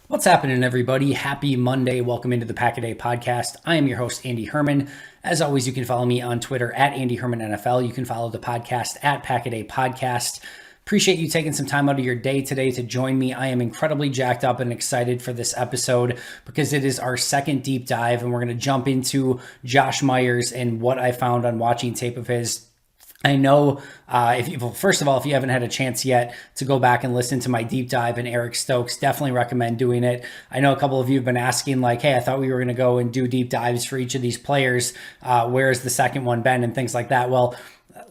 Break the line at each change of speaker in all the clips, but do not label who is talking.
What's happening, everybody? Happy Monday. Welcome into the Pack a Day podcast. I am your host, Andy Herman. As always, you can follow me on Twitter at Andy Herman NFL. You can follow the podcast at Pack a Day Podcast. Appreciate you taking some time out of your day today to join me. I am incredibly jacked up and excited for this episode because it is our second deep dive, and we're going to jump into Josh Myers and what I found on watching tape of his. I know, first of all, if you haven't had a chance yet to go back and listen to my deep dive in Eric Stokes, definitely recommend doing it. I know a couple of you have been asking like, hey, I thought we were going to go and do deep dives for each of these players. Where's the second one been and things like that? Well,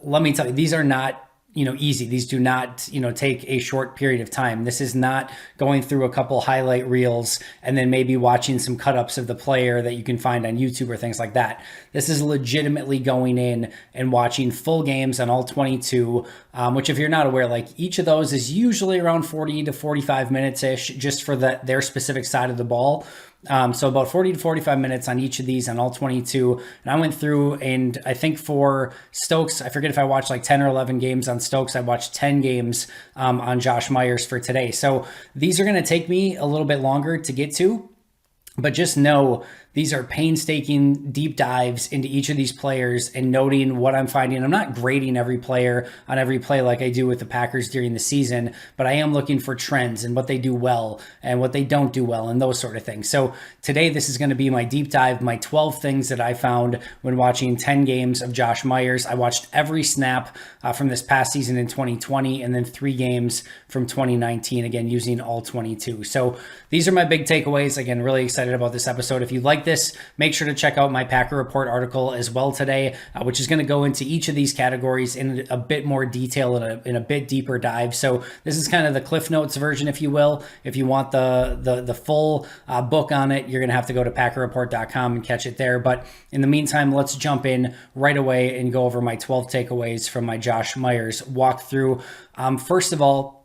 let me tell you, these are not easy. These do not, take a short period of time. This is not going through a couple highlight reels and then maybe watching some cut-ups of the player that you can find on YouTube or things like that. This is legitimately going in and watching full games on all 22, which if you're not aware, like each of those is usually around 40 to 45 minutes-ish just for their specific side of the ball. So about 40 to 45 minutes on each of these on all 22. And I went through, and I think for Stokes, I forget if I watched like 10 or 11 games on Stokes. I watched 10 games on Josh Myers for today. So these are going to take me a little bit longer to get to, but just know these are painstaking deep dives into each of these players and noting what I'm finding. I'm not grading every player on every play like I do with the Packers during the season, but I am looking for trends and what they do well and what they don't do well and those sort of things. So today, this is going to be my deep dive, my 12 things that I found when watching 10 games of Josh Myers. I watched every snap from this past season in 2020 and then 3 games from 2019, again, using all 22. So these are my big takeaways. Again, really excited about this episode. If you like this, make sure to check out my Packer Report article as well today, which is going to go into each of these categories in a bit more detail and in a bit deeper dive. So this is kind of the Cliff Notes version, if you will. If you want the full book on it, you're going to have to go to packerreport.com and catch it there. But in the meantime, let's jump in right away and go over my 12 takeaways from my Josh Myers walkthrough. First of all,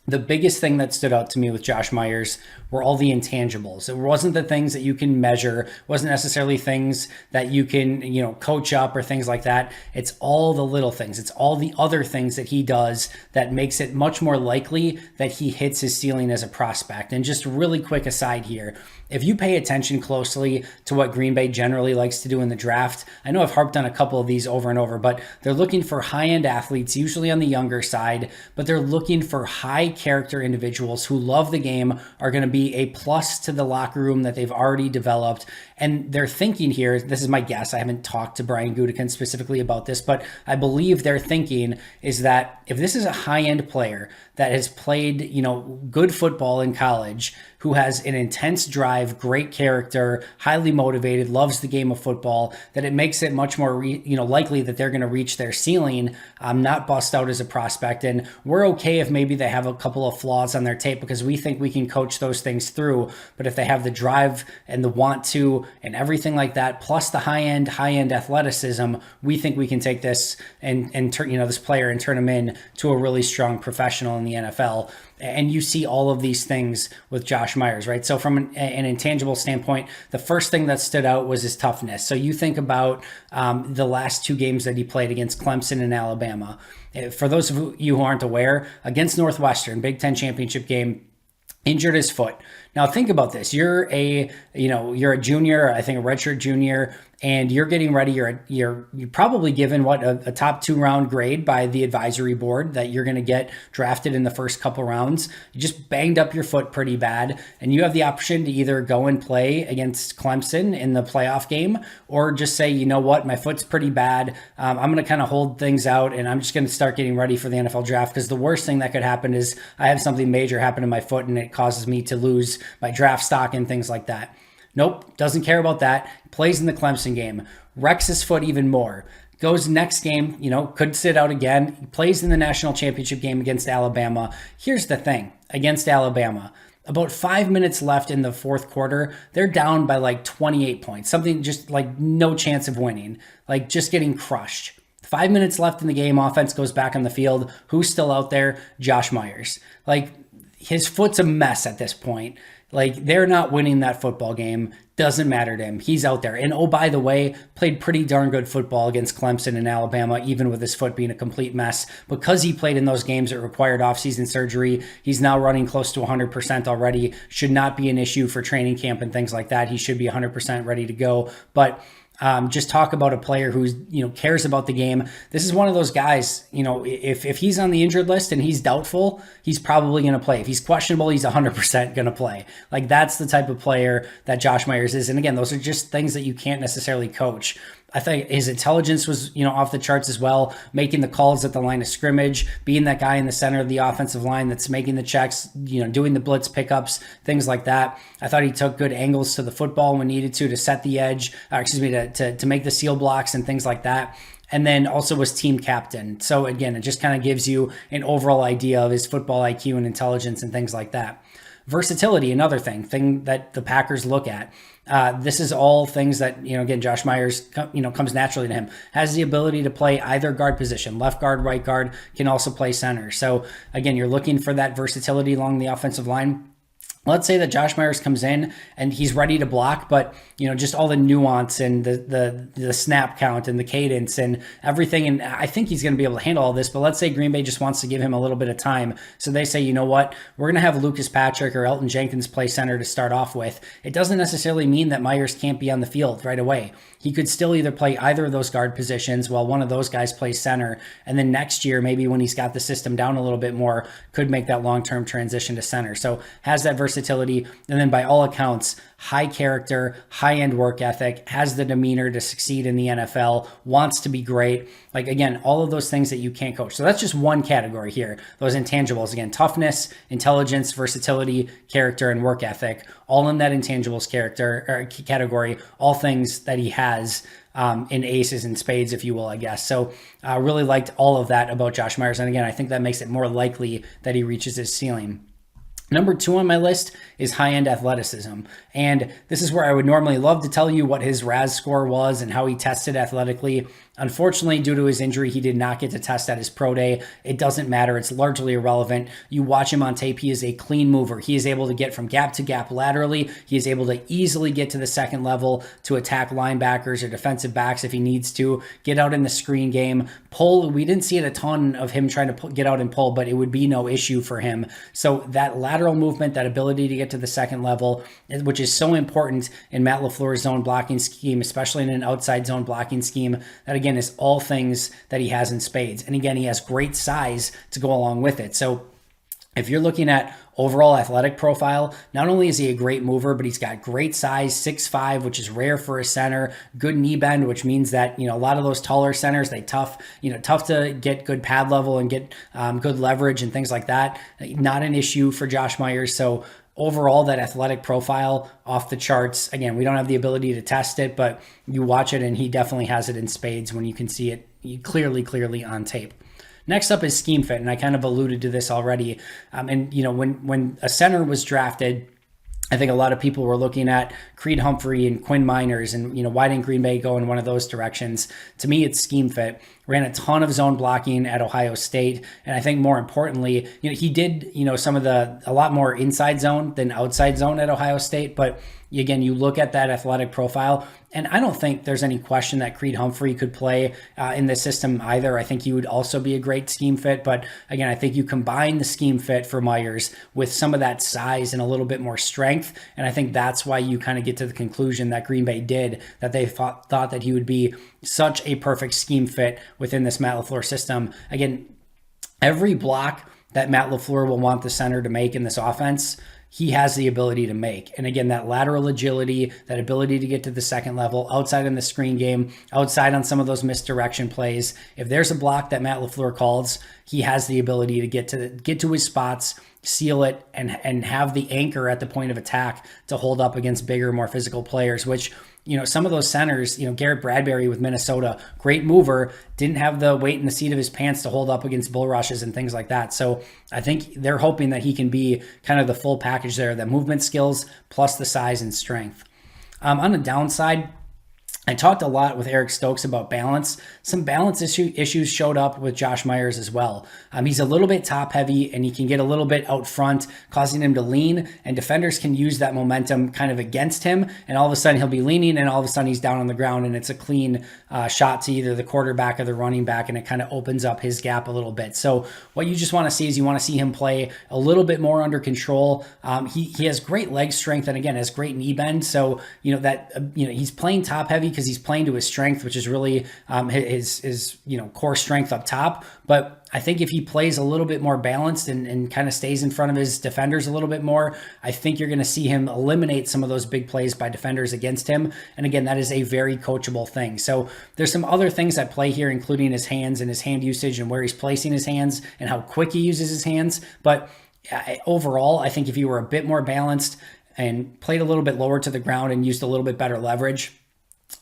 the biggest thing that stood out to me with Josh Myers were all the intangibles. It wasn't the things that you can measure, wasn't necessarily things that you can, coach up or things like that. It's all the little things. It's all the other things that he does that makes it much more likely that he hits his ceiling as a prospect. And just really quick aside here, if you pay attention closely to what Green Bay generally likes to do in the draft, I know I've harped on a couple of these over and over, but they're looking for high-end athletes, usually on the younger side, but they're looking for high character individuals who love the game, are going to be a plus to the locker room that they've already developed. And they're thinking here, this is my guess, I haven't talked to Brian Gutekunst specifically about this, but I believe their thinking is that if this is a high-end player that has played, good football in college, who has an intense drive, great character, highly motivated, loves the game of football, that it makes it much more likely that they're going to reach their ceiling, not bust out as a prospect. And we're okay if maybe they have a couple of flaws on their tape because we think we can coach those things through. But if they have the drive and the want to and everything like that, plus the high-end athleticism, we think we can take this and turn this player and turn him in to a really strong professional in the NFL. And you see all of these things with Josh Myers, right? So from an intangible standpoint, the first thing that stood out was his toughness. So you think about the last 2 games that he played against Clemson and Alabama. For those of you who aren't aware, against Northwestern, Big Ten championship game, injured his foot. Now think about this. You're a junior, I think a redshirt junior, and you're getting ready. You're probably given a top 2 round grade by the advisory board that you're going to get drafted in the first couple rounds. You just banged up your foot pretty bad, and you have the option to either go and play against Clemson in the playoff game, or just say, you know what, my foot's pretty bad. I'm going to kind of hold things out, and I'm just going to start getting ready for the NFL draft, because the worst thing that could happen is I have something major happen to my foot, and it causes me to lose my draft stock and things like that. Nope, doesn't care about that. Plays in the Clemson game, wrecks his foot even more. Goes next game, could sit out again. He plays in the national championship game against Alabama. Here's the thing, against Alabama, about 5 minutes left in the fourth quarter, they're down by like 28 points, something just like no chance of winning, like just getting crushed. 5 minutes left in the game, offense goes back on the field. Who's still out there? Josh Myers. Like, his foot's a mess at this point. Like, they're not winning that football game. Doesn't matter to him. He's out there. And oh, by the way, played pretty darn good football against Clemson and Alabama, even with his foot being a complete mess. Because he played in those games that required offseason surgery, he's now running close to 100% already. Should not be an issue for training camp and things like that. He should be 100% ready to go. But just talk about a player who's, cares about the game. This is one of those guys, if he's on the injured list and he's doubtful, he's probably going to play. If he's questionable, he's 100% going to play. Like, that's the type of player that Josh Myers is. And again, those are just things that you can't necessarily coach. I think his intelligence was, off the charts as well, making the calls at the line of scrimmage, being that guy in the center of the offensive line that's making the checks, doing the blitz pickups, things like that. I thought he took good angles to the football when needed to set the edge, to make the seal blocks and things like that. And then also was team captain. So again, it just kind of gives you an overall idea of his football IQ and intelligence and things like that. Versatility, another thing that the Packers look at. This is all things that, again, Josh Myers, comes naturally to him. Has the ability to play either guard position, left guard, right guard, can also play center. So again, you're looking for that versatility along the offensive line. Let's say that Josh Myers comes in and he's ready to block, but just all the nuance and the snap count and the cadence and everything. And I think he's going to be able to handle all this, but let's say Green Bay just wants to give him a little bit of time. So they say, you know what, we're going to have Lucas Patrick or Elton Jenkins play center to start off with. It doesn't necessarily mean that Myers can't be on the field right away. He could still either play either of those guard positions while one of those guys plays center. And then next year, maybe when he's got the system down a little bit more, could make that long-term transition to center. So has that versatility. And then by all accounts, high character, high-end work ethic, has the demeanor to succeed in the NFL, wants to be great. Like, again, all of those things that you can't coach. So that's just one category here. Those intangibles, again, toughness, intelligence, versatility, character, and work ethic, all in that intangibles category, all things that he has in aces and spades, if you will, I guess. So I really liked all of that about Josh Myers. And again, I think that makes it more likely that he reaches his ceiling. Number 2 on my list is high-end athleticism. And this is where I would normally love to tell you what his RAS score was and how he tested athletically. Unfortunately, due to his injury, he did not get to test at his pro day. It doesn't matter. It's largely irrelevant. You watch him on tape, he is a clean mover. He is able to get from gap to gap laterally. He is able to easily get to the second level to attack linebackers or defensive backs if he needs to, get out in the screen game, pull. We didn't see it a ton of him trying to get out and pull, but it would be no issue for him. So that lateral movement, that ability to get to the second level, which is so important in Matt LaFleur's zone blocking scheme, especially in an outside zone blocking scheme, that again is all things that he has in spades. And again, he has great size to go along with it. So if you're looking at overall athletic profile, not only is he a great mover, but he's got great size, 6'5", which is rare for a center, good knee bend, which means that, a lot of those taller centers, tough to get good pad level and get good leverage and things like that. Not an issue for Josh Myers. So overall, that athletic profile off the charts. Again, we don't have the ability to test it, but you watch it and he definitely has it in spades when you can see it clearly on tape. Next up is scheme fit, and I kind of alluded to this already. When a center was drafted, I think a lot of people were looking at Creed Humphrey and Quinn Miners and, why didn't Green Bay go in one of those directions? To me, it's scheme fit. Ran a ton of zone blocking at Ohio State. And I think more importantly, he did, a lot more inside zone than outside zone at Ohio State. But again, you look at that athletic profile, and I don't think there's any question that Creed Humphrey could play in this system either. I think he would also be a great scheme fit. But again, I think you combine the scheme fit for Myers with some of that size and a little bit more strength. And I think that's why you kind of get to the conclusion that Green Bay did, that they thought that he would be such a perfect scheme fit within this Matt LaFleur system. Again, every block that Matt LaFleur will want the center to make in this offense, he has the ability to make. And again, that lateral agility, that ability to get to the second level, outside in the screen game, outside on some of those misdirection plays. If there's a block that Matt LaFleur calls, he has the ability to get to his spots, seal it, and have the anchor at the point of attack to hold up against bigger, more physical players, which, some of those centers, Garrett Bradbury with Minnesota, great mover, didn't have the weight in the seat of his pants to hold up against bull rushes and things like that. So I think they're hoping that he can be kind of the full package there, the movement skills plus the size and strength. On the downside, I talked a lot with Eric Stokes about balance. Some balance issues showed up with Josh Myers as well. He's a little bit top heavy and he can get a little bit out front, causing him to lean, and defenders can use that momentum kind of against him. And all of a sudden he'll be leaning and all of a sudden he's down on the ground and it's a clean shot to either the quarterback or the running back, and it kind of opens up his gap a little bit. So what you just want to see is you want to see him play a little bit more under control. He has great leg strength and again has great knee bend. So he's playing top heavy because he's playing to his strength, which is really his core strength up top. But I think if he plays a little bit more balanced and kind of stays in front of his defenders a little bit more, I think you're going to see him eliminate some of those big plays by defenders against him. And again, that is a very coachable thing. So there's some other things at play here, including his hands and his hand usage and where he's placing his hands and how quick he uses his hands. But overall, I think if you were a bit more balanced and played a little bit lower to the ground and used a little bit better leverage,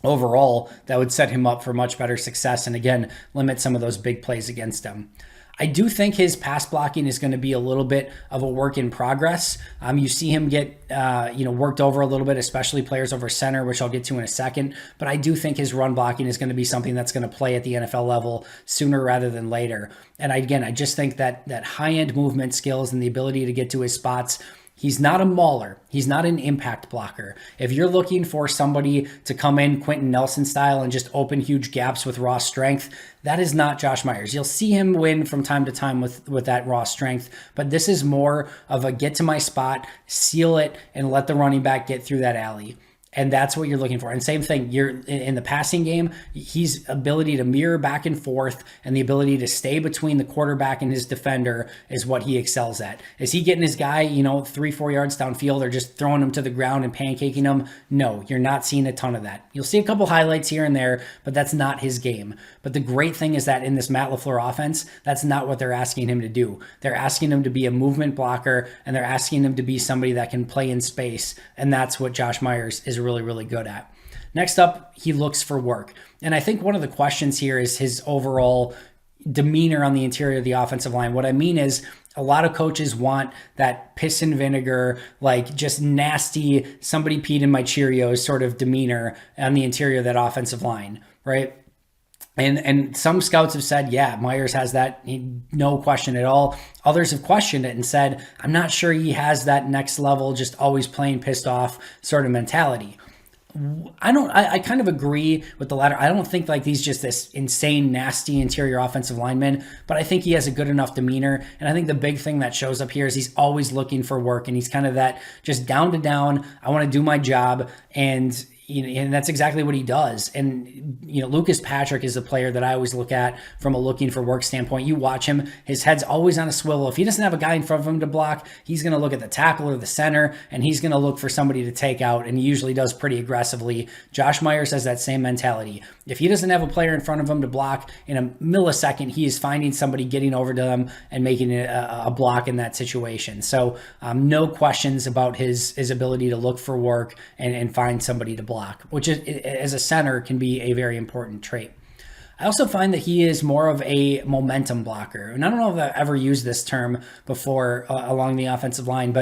overall, that would set him up for much better success and again, limit some of those big plays against him. I do think his pass blocking is going to be a little bit of a work in progress. You see him get worked over a little bit, especially players over center, which I'll get to in a second. But I do think his run blocking is going to be something that's going to play at the NFL level sooner rather than later. And I just think that high-end movement skills and the ability to get to his spots, he's not a mauler. He's not an impact blocker. If you're looking for somebody to come in Quentin Nelson style and just open huge gaps with raw strength, that is not Josh Myers. You'll see him win from time to time with that raw strength, but this is more of a get to my spot, seal it, and let the running back get through that alley. And that's what you're looking for. And same thing, you're in the passing game, his ability to mirror back and forth and the ability to stay between the quarterback and his defender is what he excels at. Is he getting his guy, 3-4 yards downfield or just throwing him to the ground and pancaking him? No, you're not seeing a ton of that. You'll see a couple highlights here and there, but that's not his game. But the great thing is that in this Matt LaFleur offense, that's not what they're asking him to do. They're asking him to be a movement blocker, and they're asking him to be somebody that can play in space. And that's what Josh Myers is really, really good at. Next up, he looks for work. And I think one of the questions here is his overall demeanor on the interior of the offensive line. What I mean is a lot of coaches want that piss and vinegar, like just nasty, somebody peed in my Cheerios sort of demeanor on the interior of that offensive line, right? And some scouts have said, yeah, Myers has that, no question at all. Others have questioned it and said, I'm not sure he has that next level, just always playing pissed off sort of mentality. I kind of agree with the latter. I don't think like he's just this insane, nasty interior offensive lineman, but I think he has a good enough demeanor. And I think the big thing that shows up here is he's always looking for work, and he's kind of that just down to down. I want to do my job, and that's exactly what he does. And, Lucas Patrick is a player that I always look at from a looking for work standpoint. You watch him, his head's always on a swivel. If he doesn't have a guy in front of him to block, he's going to look at the tackle or the center, and he's going to look for somebody to take out, and he usually does pretty aggressively. Josh Myers has that same mentality. If he doesn't have a player in front of him to block, in a millisecond, he is finding somebody, getting over to them, and making it a block in that situation. So no questions about his ability to look for work and find somebody to block, which is, as a center, can be a very important trait. I also find that he is more of a momentum blocker. And I don't know if I've ever used this term before along the offensive line,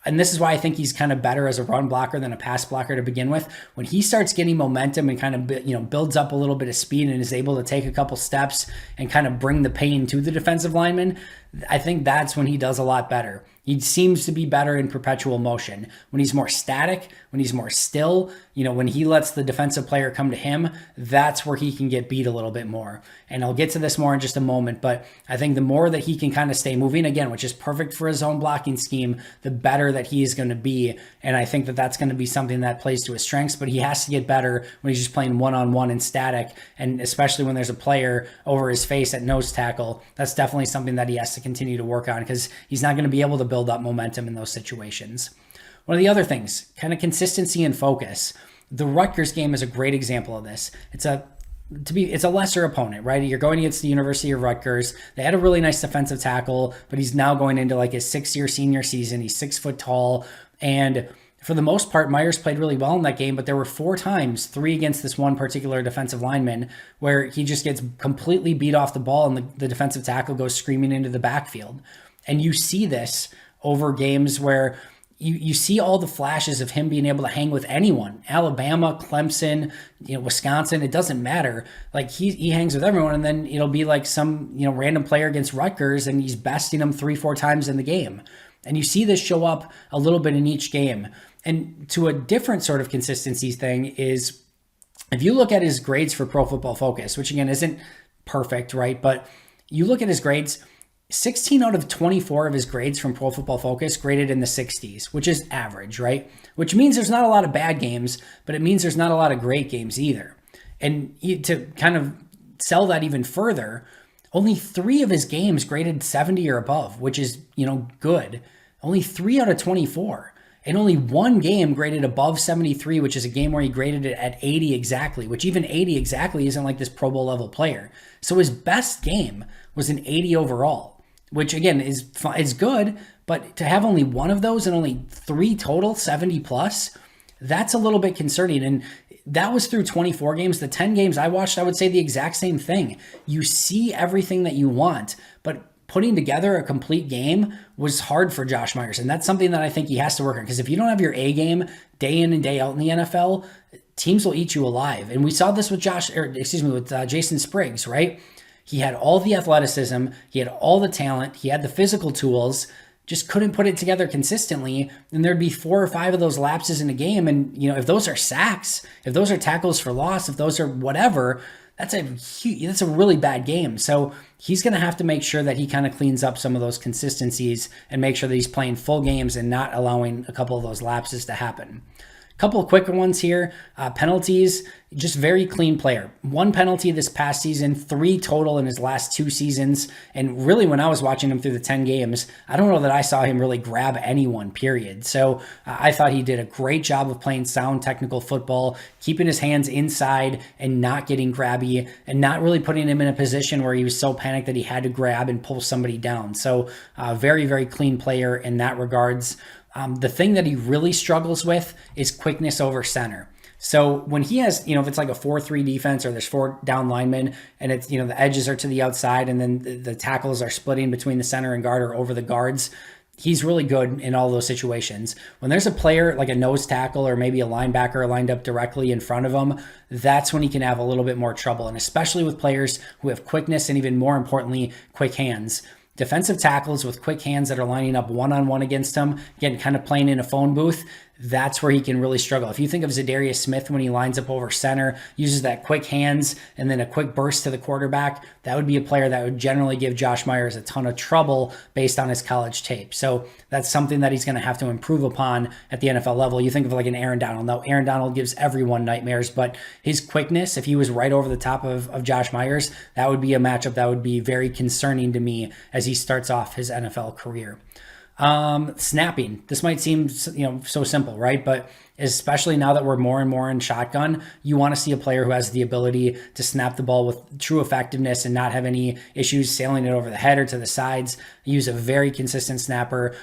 and this is why I think he's kind of better as a run blocker than a pass blocker to begin with. When he starts getting momentum and kind of builds up a little bit of speed and is able to take a couple steps and kind of bring the pain to the defensive lineman, I think that's when he does a lot better. He seems to be better in perpetual motion. When he's more static, when he's more still, when he lets the defensive player come to him, that's where he can get beat a little bit more. And I'll get to this more in just a moment, but I think the more that he can kind of stay moving, again, which is perfect for his own blocking scheme, the better that he is going to be. And I think that that's going to be something that plays to his strengths, but he has to get better when he's just playing one-on-one and static, and especially when there's a player over his face at nose tackle. That's definitely something that he has to continue to work on, because he's not going to be able to build up momentum in those situations. One of the other things, kind of consistency and focus. The Rutgers game is a great example of this. It's a lesser opponent, right? You're going against the University of Rutgers. They had a really nice defensive tackle, but he's now going into like his 6-year senior season. He's 6 foot tall, and for the most part, Myers played really well in that game, but there were 4 times, 3 against this one particular defensive lineman, where he just gets completely beat off the ball and the defensive tackle goes screaming into the backfield. And you see this over games where you see all the flashes of him being able to hang with anyone. Alabama, Clemson, Wisconsin, it doesn't matter. Like he hangs with everyone, and then it'll be like some, random player against Rutgers and he's besting them 3-4 times in the game. And you see this show up a little bit in each game. And to a different sort of consistency thing is, if you look at his grades for Pro Football Focus, which again isn't perfect, right? But you look at his grades, 16 out of 24 of his grades from Pro Football Focus graded in the 60s, which is average, right? Which means there's not a lot of bad games, but it means there's not a lot of great games either. And to kind of sell that even further, only 3 of his games graded 70 or above, which is, good. Only 3 out of 24. And only 1 game graded above 73, which is a game where he graded it at 80 exactly, which even 80 exactly isn't like this Pro Bowl level player. So his best game was an 80 overall, which again is good, but to have only 1 of those and only 3 total 70 plus, that's a little bit concerning. And that was through 24 games. The 10 games I watched, I would say the exact same thing. You see everything that you want, but putting together a complete game was hard for Josh Myers. And that's something that I think he has to work on. Because if you don't have your A game day in and day out in the NFL, teams will eat you alive. And we saw this with Jason Spriggs, right? He had all the athleticism, he had all the talent, he had the physical tools, just couldn't put it together consistently. And there'd be 4 or 5 of those lapses in a game. And, if those are sacks, if those are tackles for loss, if those are whatever, that's a really bad game. So he's going to have to make sure that he kind of cleans up some of those consistencies and make sure that he's playing full games and not allowing a couple of those lapses to happen. Couple of quicker ones here. Penalties, just very clean player. 1 penalty this past season, 3 total in his last 2 seasons. And really, when I was watching him through the 10 games, I don't know that I saw him really grab anyone, period. So I thought he did a great job of playing sound technical football, keeping his hands inside and not getting grabby and not really putting him in a position where he was so panicked that he had to grab and pull somebody down. So very, very clean player in that regards. The thing that he really struggles with is quickness over center. So when he has, if it's like a 4-3 defense or there's 4 down linemen and it's, the edges are to the outside and then the tackles are splitting between the center and guard or over the guards, he's really good in all those situations. When there's a player like a nose tackle or maybe a linebacker lined up directly in front of him, that's when he can have a little bit more trouble. And especially with players who have quickness and even more importantly, quick hands. Defensive tackles with quick hands that are lining up one-on-one against him, again, kind of playing in a phone booth, that's where he can really struggle. If you think of Zadarius Smith when he lines up over center, uses that quick hands and then a quick burst to the quarterback, that would be a player that would generally give Josh Myers a ton of trouble based on his college tape. So that's something that he's going to have to improve upon at the NFL level. You think of like an Aaron Donald. Now, Aaron Donald gives everyone nightmares, but his quickness, if he was right over the top of Josh Myers, that would be a matchup that would be very concerning to me as he starts off his NFL career. Snapping. This might seem, so simple, right? But especially now that we're more and more in shotgun, you want to see a player who has the ability to snap the ball with true effectiveness and not have any issues sailing it over the head or to the sides. Use a very consistent snapper,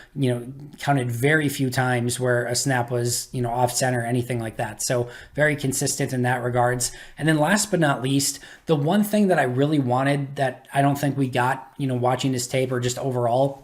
counted very few times where a snap was, off center or anything like that. So very consistent in that regards. And then last but not least, the one thing that I really wanted that I don't think we got, watching this tape or just overall,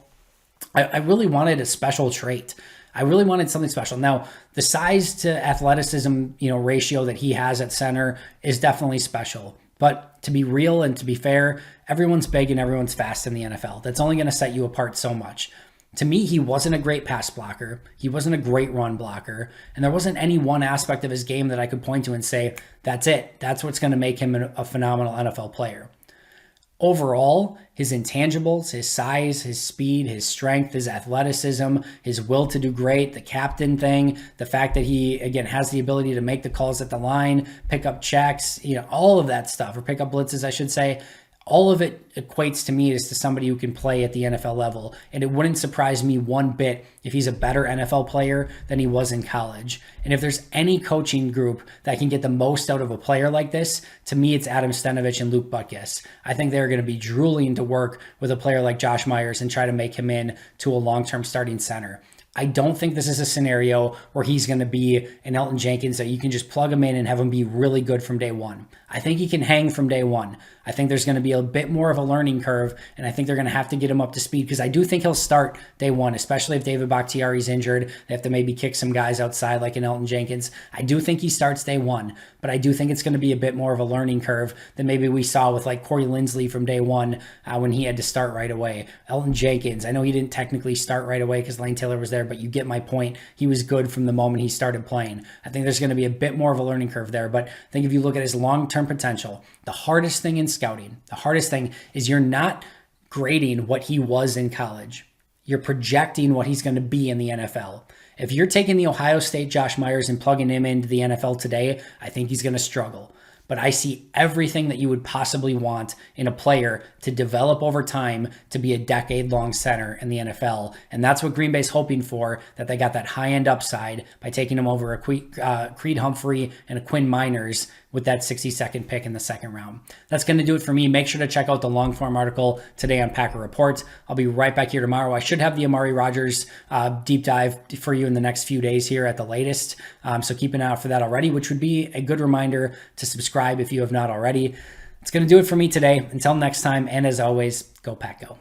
I really wanted a special trait. I really wanted something special. Now, the size to athleticism, ratio that he has at center is definitely special. But to be real and to be fair, everyone's big and everyone's fast in the NFL. That's only going to set you apart so much. To me, he wasn't a great pass blocker. He wasn't a great run blocker. And there wasn't any one aspect of his game that I could point to and say, that's it. That's what's going to make him a phenomenal NFL player. Overall, his intangibles, his size, his speed, his strength, his athleticism, his will to do great, the captain thing, the fact that he, again, has the ability to make the calls at the line, pick up checks, all of that stuff, or pick up blitzes, I should say, all of it equates to me as to somebody who can play at the NFL level. And it wouldn't surprise me one bit if he's a better NFL player than he was in college. And if there's any coaching group that can get the most out of a player like this, to me, it's Adam Stenavich and Luke Butkus. I think they're going to be drooling to work with a player like Josh Myers and try to make him in to a long-term starting center. I don't think this is a scenario where he's going to be an Elton Jenkins that you can just plug him in and have him be really good from day one. I think he can hang from day one. I think there's going to be a bit more of a learning curve, and I think they're going to have to get him up to speed because I do think he'll start day one, especially if David Bakhtiari's injured. They have to maybe kick some guys outside like an Elton Jenkins. I do think he starts day one, but I do think it's going to be a bit more of a learning curve than maybe we saw with like Corey Linsley from day one when he had to start right away. Elton Jenkins, I know he didn't technically start right away because Lane Taylor was there, but you get my point. He was good from the moment he started playing. I think there's going to be a bit more of a learning curve there, but I think if you look at his long-term potential, the hardest thing in scouting, the hardest thing is you're not grading what he was in college. You're projecting what he's going to be in the NFL. If you're taking the Ohio State Josh Myers and plugging him into the NFL today, I think he's going to struggle. But I see everything that you would possibly want in a player to develop over time to be a decade-long center in the NFL. And that's what Green Bay's hoping for, that they got that high-end upside by taking him over a Creed Humphrey and a Quinn Miners with that 62nd pick in the second round. That's going to do it for me. Make sure to check out the long-form article today on Packer Report. I'll be right back here tomorrow. I should have the Amari Rodgers deep dive for you in the next few days here at the latest. So keep an eye out for that already, which would be a good reminder to subscribe if you have not already. It's going to do it for me today. Until next time, and as always, go Pack Go.